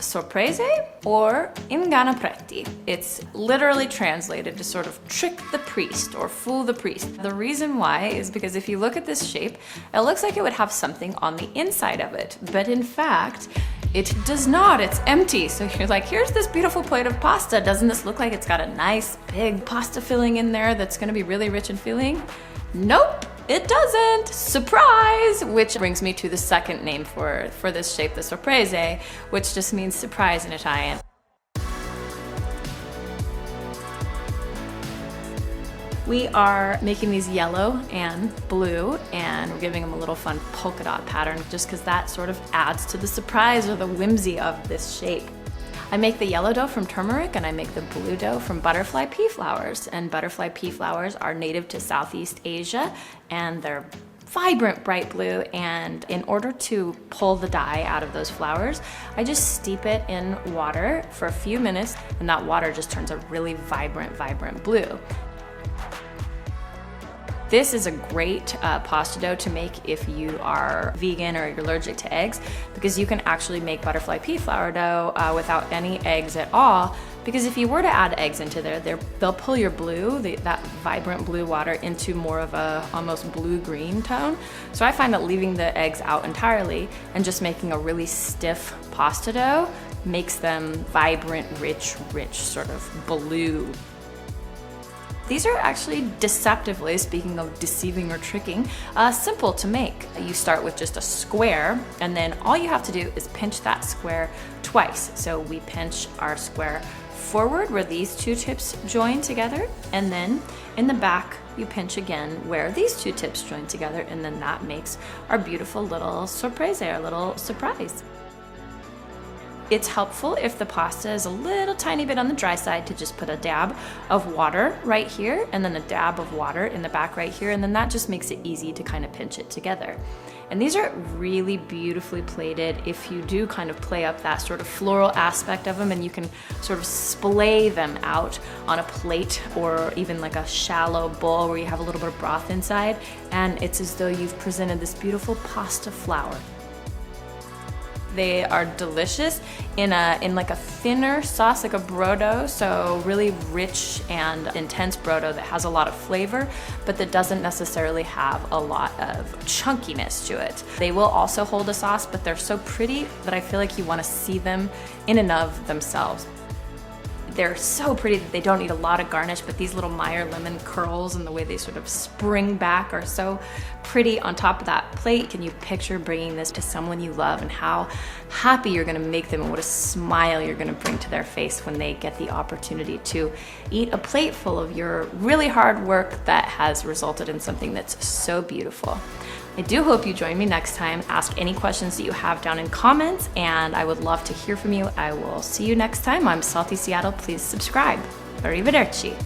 sorprese or inganapretti. It's literally translated to sort of trick the priest or fool the priest. The reason why is because if you look at this shape, it looks like it would have something on the inside of it, but in fact, it does not, it's empty. So you're like, here's this beautiful plate of pasta. Doesn't this look like it's got a nice big pasta filling in there that's gonna be really rich and filling? Nope, it doesn't. Surprise! Which brings me to the second name for this shape, the sorprese, which just means surprise in Italian. We are making these yellow and blue, and we're giving them a little fun polka dot pattern just because that sort of adds to the surprise or the whimsy of this shape. I make the yellow dough from turmeric and I make the blue dough from butterfly pea flowers. And butterfly pea flowers are native to Southeast Asia and they're vibrant bright blue, and in order to pull the dye out of those flowers, I just steep it in water for a few minutes and that water just turns a really vibrant blue. This is a great pasta dough to make if you are vegan or you're allergic to eggs, because you can actually make butterfly pea flour dough without any eggs at all. Because if you were to add eggs into there, they'll pull your blue, that vibrant blue water, into more of a almost blue-green tone. So I find that leaving the eggs out entirely and just making a really stiff pasta dough makes them vibrant, rich sort of blue. These are actually deceptively, speaking of deceiving or tricking, simple to make. You start with just a square, and then all you have to do is pinch that square twice. So we pinch our square forward where these two tips join together, and then in the back you pinch again where these two tips join together, and then that makes our beautiful little sorprese, our little surprise. It's helpful if the pasta is a little tiny bit on the dry side to just put a dab of water right here and then a dab of water in the back right here, and then that just makes it easy to kind of pinch it together. And these are really beautifully plated if you do kind of play up that sort of floral aspect of them, and you can sort of splay them out on a plate or even like a shallow bowl where you have a little bit of broth inside, and it's as though you've presented this beautiful pasta flour. They are delicious in like a thinner sauce, like a brodo, so really rich and intense brodo that has a lot of flavor, but that doesn't necessarily have a lot of chunkiness to it. They will also hold a sauce, but they're so pretty that I feel like you want to see them in and of themselves. They're so pretty that they don't need a lot of garnish, but these little Meyer lemon curls and the way they sort of spring back are so pretty on top of that plate. Can you picture bringing this to someone you love and how happy you're gonna make them and what a smile you're gonna bring to their face when they get the opportunity to eat a plate full of your really hard work that has resulted in something that's so beautiful. I do hope you join me next time. Ask any questions that you have down in comments, and I would love to hear from you. I will see you next time. I'm Salty Seattle. Please subscribe. Arrivederci.